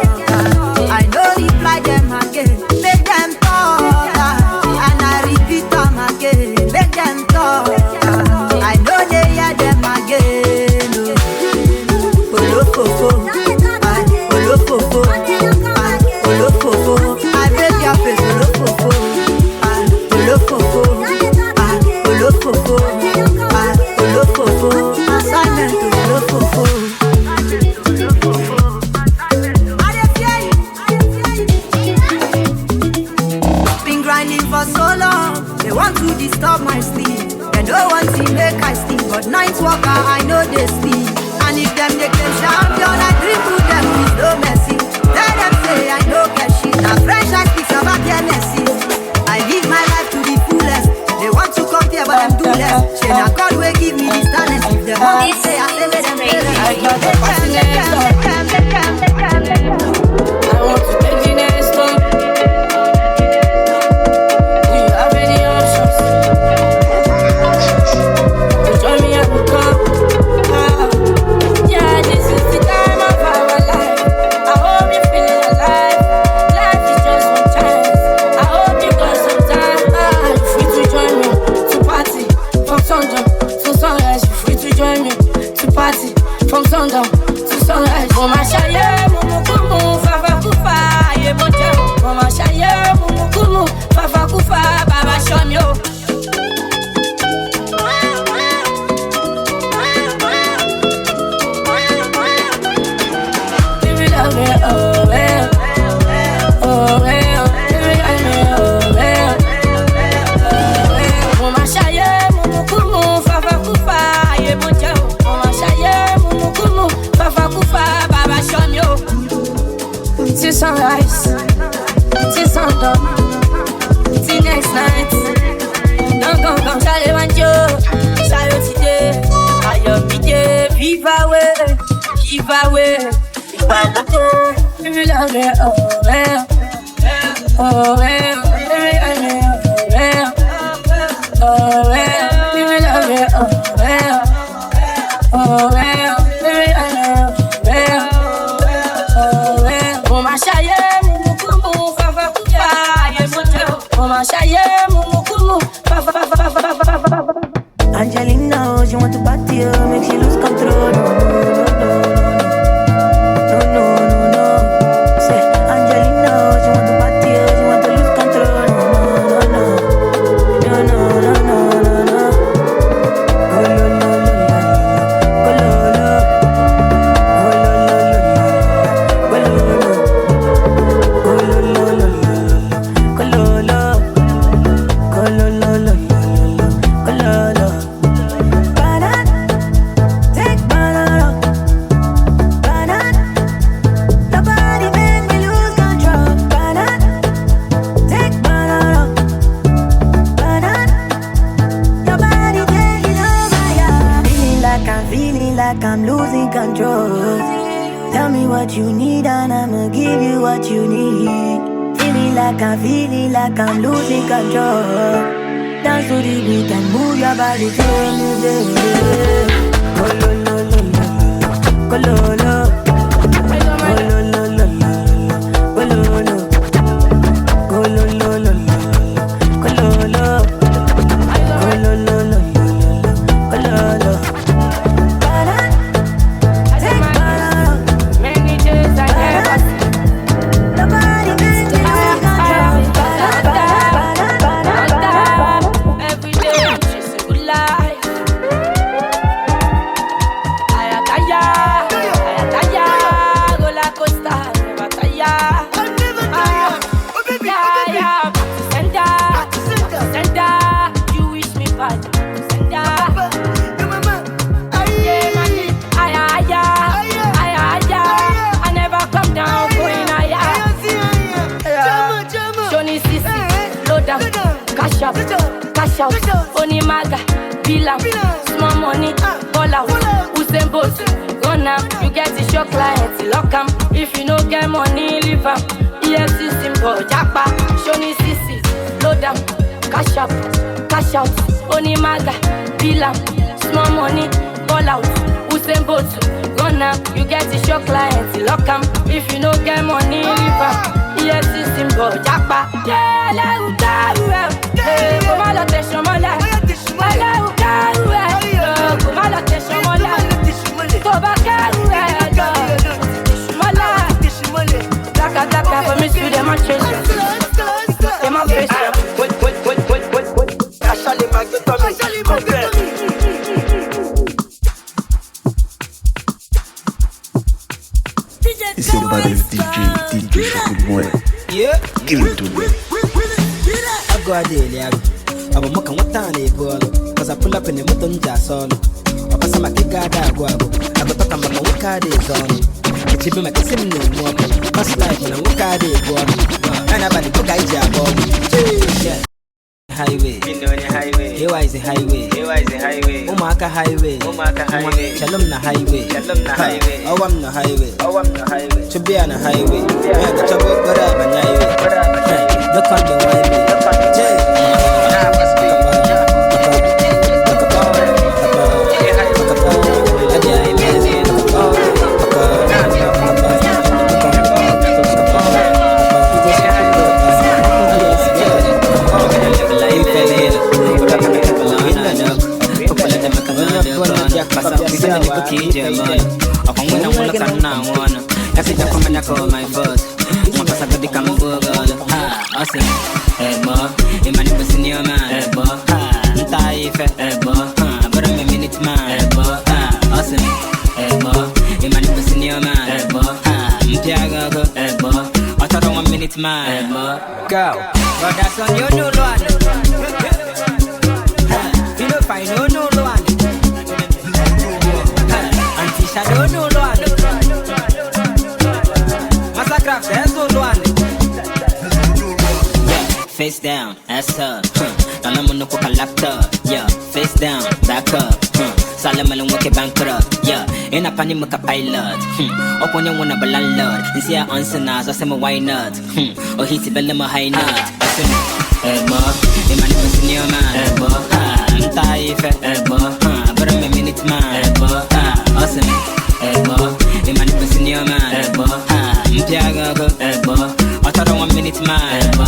I know reply them again. Make them talk, and I repeat them again. Make them talk, I know they hear them again. Olofofo, olofofo, olofofo. I break your face, olofofo, olofofo, olofofo, olofofo. Assignment to olofofo. Been grinding for so long, they want to disturb my sleep. They don't want to make I sleep, but night walker I know they sleep. And if them they claim champion, I dribble them with no mercy. Tell them say I know get shit. Now fresh I speak about their mercy. I live my life to the fullest. They want to compare but I'm do less. Say now God will give me this talent. If they want to say I say let them say. Let them. join me to party from sundown to sunrise. Mama shaye mumu kumu fafa kufa ye bonja. Mama shaye mumu kumu fafa kufa baba show me oh. Give me love me oh well, oh well. Give me love me oh well, oh well. Mama shaye mumu kumu fafa kufa ye bonja. Mama shaye mumu kumu fafa kufa baba show me oh. Till sunrise, till sundown, till next night. Don't come, Charlie Manjo, Charlie today. I love me, viva away, viva away. Give me love me, oh well, oh well. Give me love me, oh well, give me love me, oh well, oh well. Give me love me, oh well. Mama shaye mumu kumu fafa kufa ye mojo. Mama shaye mumu kumu fafa fafa fafa fafa. Angelina, she want to party, make she lose control. No, no, no, no, no. Say, Angelina, she want to party, she want to lose control. No, no, no, no, no, no, no, no. Oh, lo, lo, lo, oh, lo, lo, oh, lo, lo, lo, oh, lo, lo, lo, oh, lo, lo, lo, oh, lo, lo, oh, lo, lo. Like I'm losing control. Tell me what you need and I'ma give you what you need. Feeling like I'm losing control. Dance to the beat and move your body to me. Oh lo lo lo lo, oh lo lo, oh lo lo lo lo, oh lo lo, oh lo lo lo lo, oh lo lo, oh lo lo lo, oh lo lo. Cash out, Oni Maga, Bilam, small money, ball out, Usain Bolt, run am, you get it, your client, lock am, if you no get money, leave am, EFC symbol, Japa, Shoni CC, load am, cash out, Oni Maga, Bilam, small money, ball out, Usain Bolt, run am, you get it, your client, lock am, if you no get money, leave am, EFC symbol, Japa, yeah, la come on, let's show my life. Hello, come on, let's show my life. Go back, Daka, for me, see them and change them. My face, It's your Badest DJ Shoki boy. Yeah, give it to me. I go a daily. I'm a mock and what time they go. Cause I pull up in the mutton jazz on. I pass my gada go. I go talk about my work card is on. It's even like a similar walk. Past life when I work card is gone. And about the book I jab on. Highway, here is the highway, Omaka highway, Shalom na highway, Awam na highway, to be on a highway, the trouble got up and highway. Look on the highway, Pasa pisa ni bukije man. Ako ngwana wala ka na wana. Kasi ta come na ko my first. Mapasa ka di ka mbugal. Awesome. Ebo, imani busini yo man. Ebo, ntaife. Ebo, bara me minute man. Ebo, awesome. Ebo, imani busini yo man. Ebo, mpiaga go. Ebo, atara 1 minute man. Ebo, go. But that's on you no one. You don't find no one. Anti shadow no one. Massacre there's no one. Face down, ass up. Now I'm on the laptop. Yeah, face down, back up. Salaman and walk bankrupt. Yeah, in a panic make a pilot. Up on you wanna be landlord. And see I answer now, so I say why not? Or he's a bell high nut. Ebo, imani busini yo man. Ebo, ntaife. Ebo, bara me minute man. Ebo, awesome. Ebo, imani busini yo man. Ebo, mpiaga go. Ebo, atara 1 minute man. Ebo,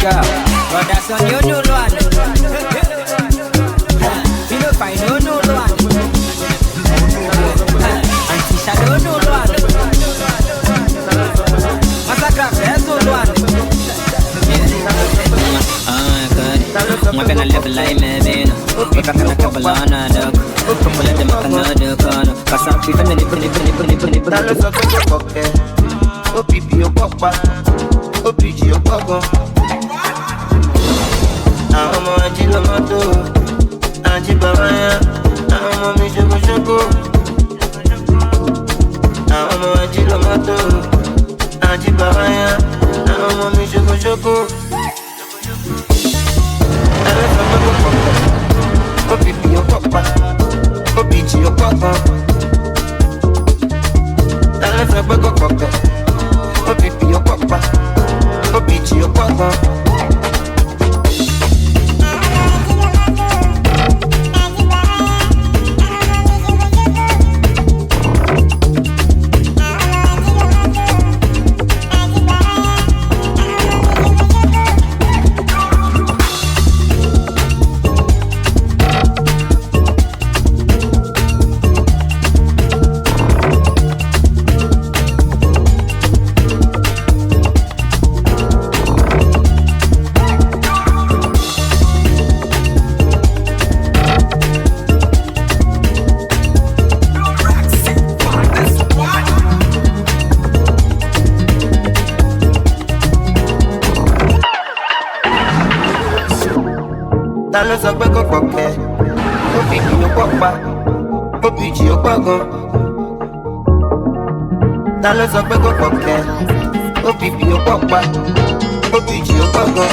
go. But that's on you no one. You don't find no one. Anti shadow no one. Massacre there's no one. I'm gonna live like me, man. If I can couple on a dog, couple of them I can do corner. Cause I'm feeling it. Dale so que coque, o pipi o copa, o pichi o coco. I'm a chilo mato, anchi babaya, I'm a mi shoko shoko. I'm a chilo mato, anchi babaya, I'm a mi shoko shoko. O pipi o copa, o pichi o coco. Dale so que coque, o pipi o copa, o pichi o coco. Dale so que coque, o pipi o copa, o pichi o coco. Dale so que coque, o pipi o copa, o pichi o coco.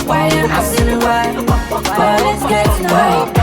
Why am I still white? Let's get tonight.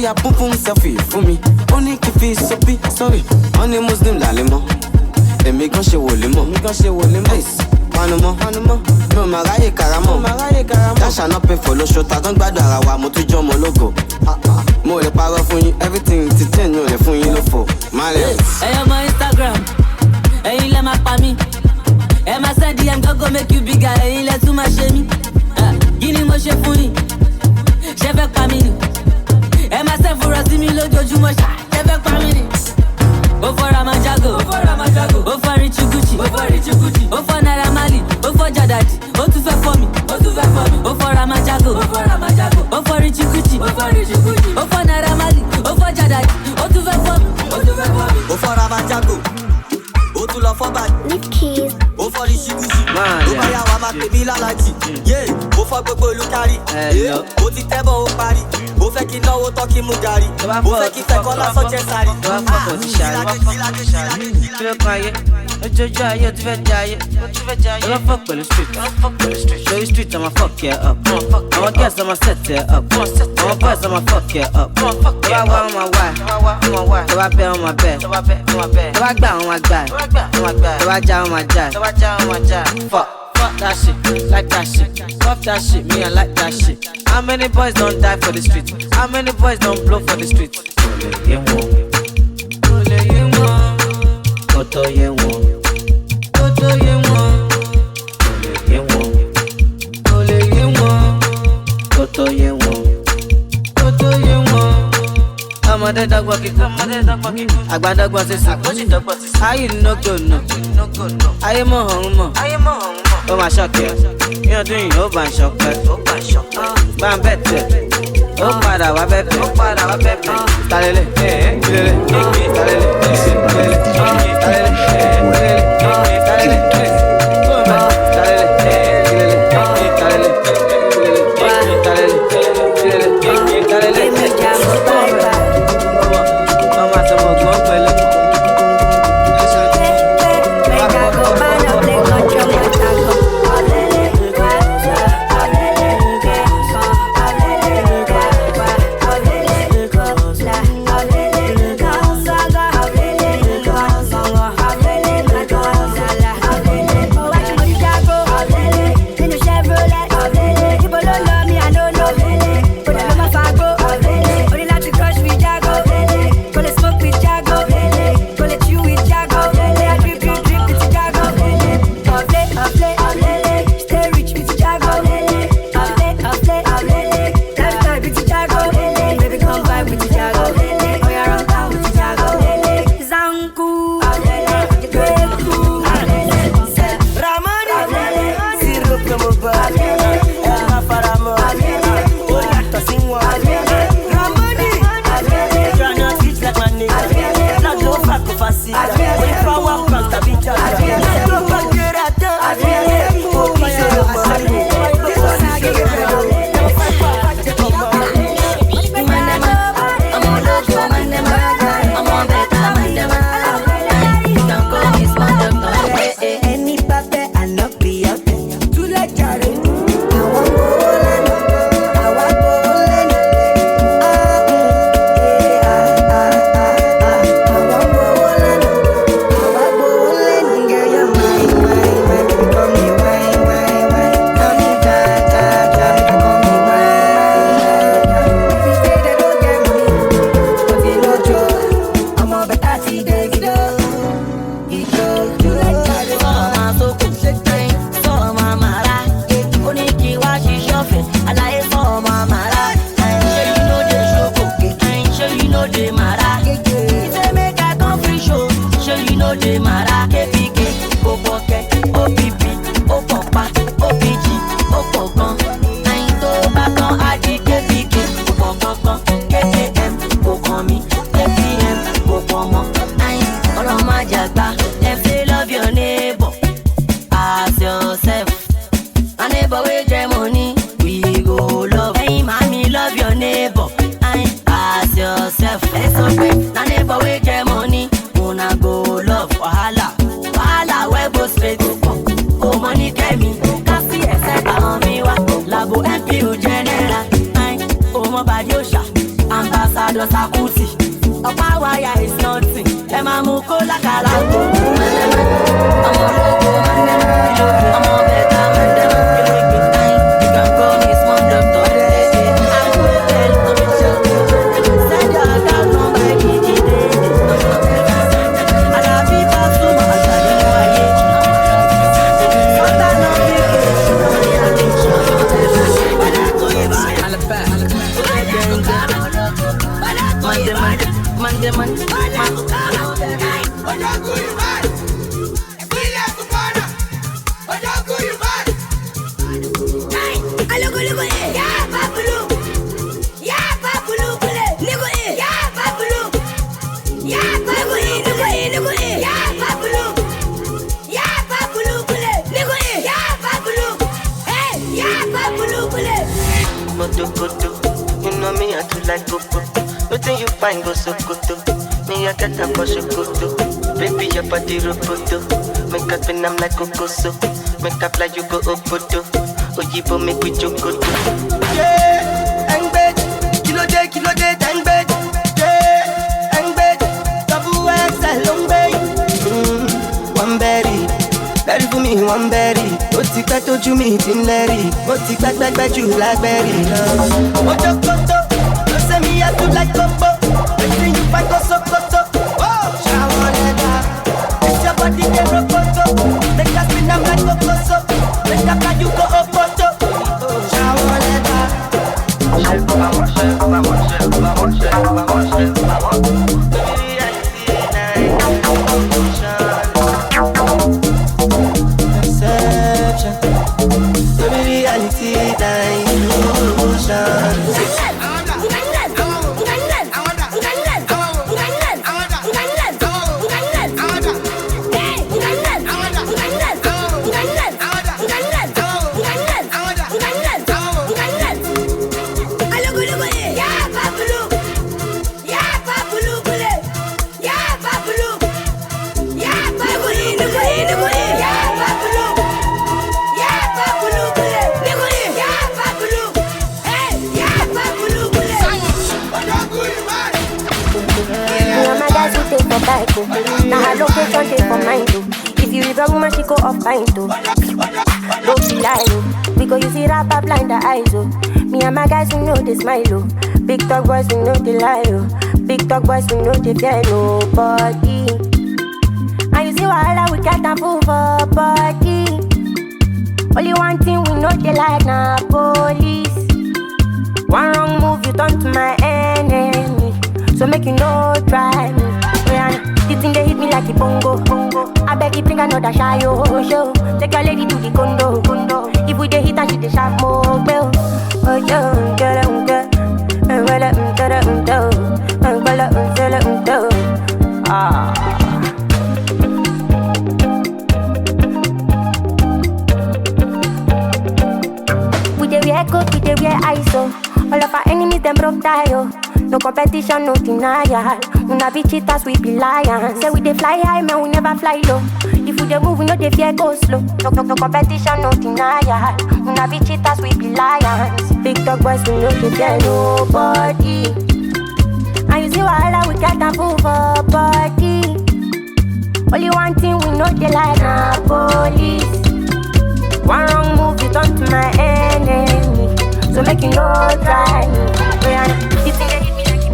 ya pum pum selfie for me. Only if it's soppy, sorry. Only Muslim lalemo. Emi gan ṣe wò lè mọ̀. Panumọ, no magaye karamo. Cash and not pay for lo shota. Don't gbádùn ara wa, mo tún jọ ọmọ logo. Mo lè parọ́ fún yín, everything ti change, mo lè fún yín lófo. Hey, my Instagram, hey, let my pa me. Hey, my send DM, go make you bigger, hey, let too much shame me. Gini mo ṣe fún yín, ṣe fẹ́ pa mí ni. Hey, my send for us, me lójoojúmọ́, ṣe fẹ́ pa mí ni. Go for Ramajago, go for Richie Gucci, go for Naira Mali, go for Jadadi, go to fair for me, go for Ramajago, go for Richie Gucci, go for Naira Mali, go for Jadadi, go to fair for me, go for Ramajago, go to love for bad, go for Richie Gucci, go for Yawa Makebi Lalaji, yeah, go for Gbogbo Lukari, yeah, go to Tebo Opari. Ó fẹ́ kí náwó tán kí mú gàrí. Ó fẹ́ kí fẹ́ kọ́ lásán jẹ́ sáré. Kí ló kan ayé? Ojoojúmọ́ ayé o ti fẹ́ jẹ ayé. O lọ fọ́ pẹ̀lú street. Show you street, I'ma fuck you up. Àwọn girls, I'ma set you up. Àwọn boys, I'ma fuck you up. Tó bá wá, I'ma wá. Tó bá bẹ́, I'ma bẹ́. Tó bá gbà, I'ma gbà. Tó bá já, I'ma já. Fuck that shit, like that shit. Fuck that shit, me I like that shit. How many boys don't die for the street? How many boys don't blow for the street? Ọmọdé dọ́gbọ́n kíkún, àgbà dọ́gbọ́n sísè. Ayé no go no, ayé mọ̀ ọ̀hún mọ̀. Ó máa ṣọ̀kẹ́, ní ọdún yìí ó bá ń ṣọ̀kẹ́. Bá ń bẹ̀ tẹ̀, ó padà wá bẹ̀bẹ̀. Talele, talele, Adosa Kuti. A power is nothing. Emma Moko la Calago. I'm a logo, I'm a better man. You can call me small doctor. I'm going to tell you. Send your account on my kitty. I love people so much. I don't know why. Sometimes I'm you know me, I do like coco. Nothing you find go so good. Me, I get a push good. Baby, your body roboto. Make up and I'm like coco so. Make up like you go opoto. Ojibo make we choco. Yeah, and bed. Kilo day, tang bed. Yeah, and bed. Double XL long bed. One berry. Berry for me, one berry. Oti pet to you me, tin Larry. Oti pet you blackberry. Ojo koto, you say me I do like coco. Everything you find go so koto. Oh, shower leather. It's your body get roboto. The gas spin I'm like coco so. The cap like you go opoto. Oh, shower leather. Now her location take for mine too. If you leave a woman, she go off fine too. Don't be lying, because you see rapper blind the eyes oh. Me and my guys we know they smile oh. Big talk boys we know they lie oh. Big talk boys we know they fear nobody. And you see why we got them fool for body. Only one thing we know they like na police. One wrong move you turn to my enemy. So make you no try me. The thing they hit me like a bongo. I beg you bring another shy show. Take your lady to the condo. If we dey hit and she dey sharp more bell. Oh yo, get ah. We dey wear coat, we dey wear ISO. All of our enemies them broke tie. No competition, no denial. Una be cheaters, we be lions. Say we dey fly high, man, we never fly low. If we dey move, we know dey fear go slow. No competition, no denial. Una be cheaters, we be lions. Big dog boys, we know dey fear nobody. And you see wahala, we got them fool for body. Only one thing we know they like na police. One wrong move, you turn to my enemy. So make you no try me. This thing they hit me like a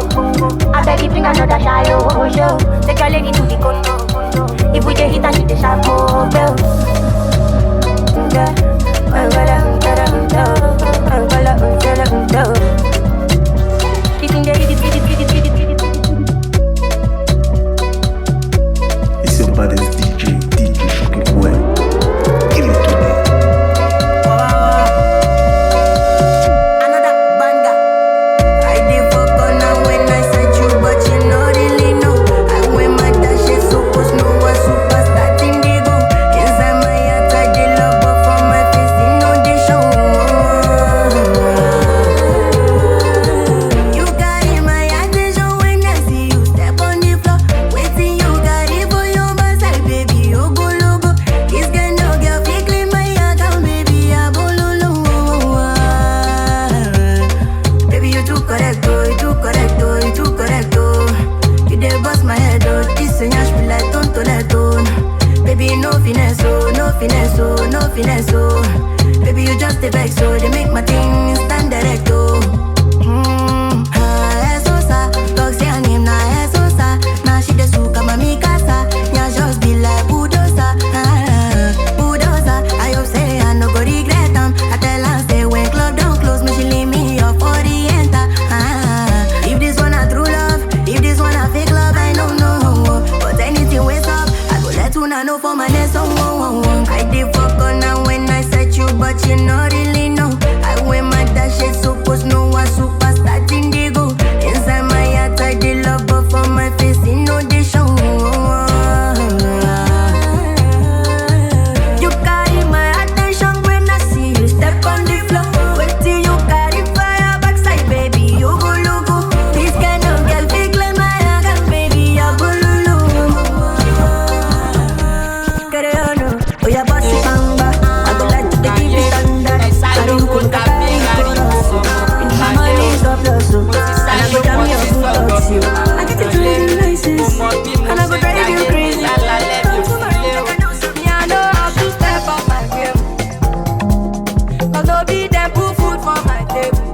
bongo. I beg you bring another shy show. Take your lady to the condo. If we dey hit and she dey sharp more bell. This thing they hit it. It's your Badest DJ Shoki boy. Give it to me. finesse, oh, no finesse, oh. Baby, you just a vex, so they make my thing stand direct, oh. Esosa, talk say her name na Esosa. Now she the suka mami casa. Yeah, just be like bulldozer, bulldozer. I hope say I no go regret them. I tell her say when club don't close, me she leave me up for the enter. If this one a true love, if this one a fake love, I don't know. But anything waste up, I go let you know for my next song. I did fuck on now when I set you, but you not really know. I wear my dash shit supposed no one superstar indigo. Inside my heart I did love, but for my face in no they show. You carry my attention when I see you step on the floor. Wait till you carry fire backside, baby. You go logo. This kind of girl fake like my hand, baby. I go lulu. Get it on, oh yeah, bossy bamba. I go like to give you thunder. I don't go carry coroso. In my money is up loso. And I go down your foot talks you. I get it to the nicest. And I go drive you crazy. Me, I know how to step up my game. Cause no be them put food for my table.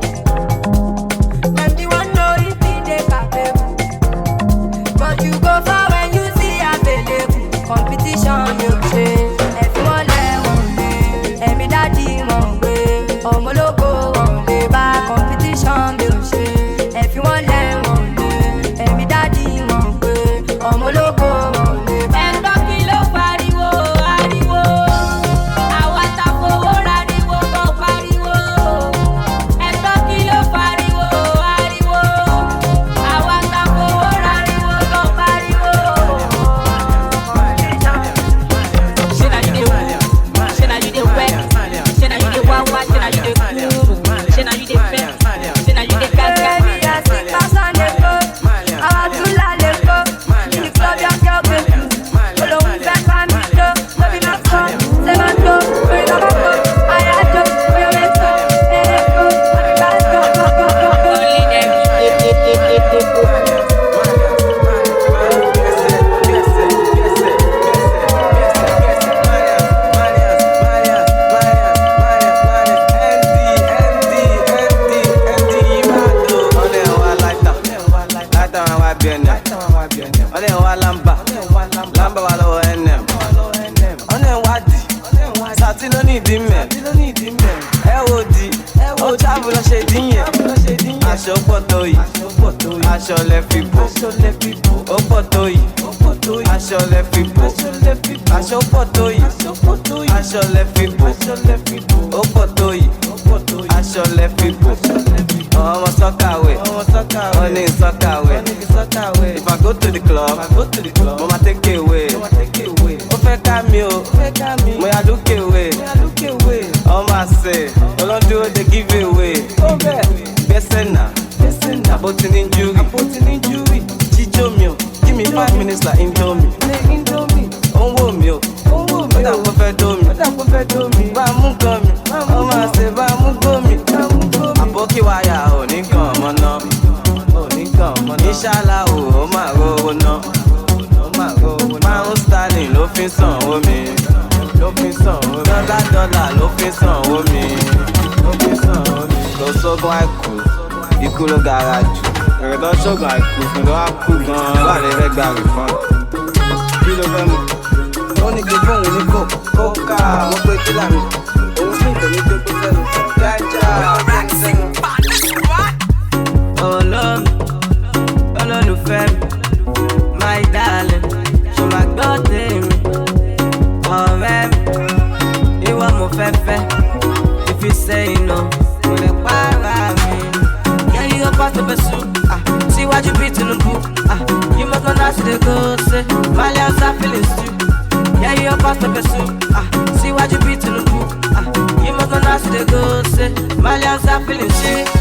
Them the one know if they capable. But you go far when you see available. Competition you say. Everyone let one day. Every daddy one way. Omologo one day. Back competition you say. Everyone let one day. Every daddy one way. Omologo one day. Ẹ̀ńdọ́ kí ló pariwo, ariwo. Àwa ta fowó rariwo kò pariwo. Ẹ̀ńdọ́ kí ló pariwo, ariwo. Àwa ta fowó rariwo kò pariwo. Ṣé na you dey woo? Ṣé na you dey wet? Ṣé na you dey wawa? Ṣé na you dey cool? Ṣé na you dey vex? Ṣé na you dey gaga? Aṣọ pọ̀ tó yìí, aṣọ lẹ fi bò. Ó pọ̀ tó yìí, aṣọ lẹ fi bò. Aṣọ pọ̀ tó yìí, aṣọ lẹ fi bò. Ó pọ̀ tó yìí, aṣọ lẹ fi bò. Ọmọ sọ́kàwé, wọ́n ní sọ́kàwé. If I go to the club, mo ma take away. Ó fẹ́ ká mi o, mo yà lókè wé. Ọmọ àṣẹ, olódúró dey give away. Gbẹ́sẹ̀ náà, àbótí ní júrì. Jíjó mi o, give me 5 minutes like Indomie. Ó ń wò mí o, ó dà kó fẹ́ dó mi. Bá a mú gan mi, ọmọ àṣẹ bá a mú gbó mi. Àbókí wáyà ò ní kàn ọmọ náà. Inshallah o, ó máa rówó ná. Pound sterling ló fi sanwó mi. Dọ́là ló fi sanwó mi. Kò sógun àìkú, ikú ló gara jù. Ẹ̀rẹ̀ lọ ṣọ́gun àìkú, fún ló wá kú gan-an láàrin rẹ̀ gba rìfọ́n. Kí ló fẹ́ mu? Ó ní kí fóun ní kóká, mo pé kí lámì. Òun sì kò ní gbégbó sẹ́nu. Jájá, ọ̀gbẹ́ni sẹ́nu. Olólùfẹ́ mi, my darling, ṣo máa gbọ́ tèmi. Ọ̀rẹ́ mi, ìwọ mo fẹ́ fẹ́. If you say no, mo lè para mi. Yeah, you go pass the best. See what you beat in the book. You must not ask the go say. My lips are feeling stew. Yeah, you go pass the best. See what you beat in the book. You must not ask the go say. My lips are feeling stew.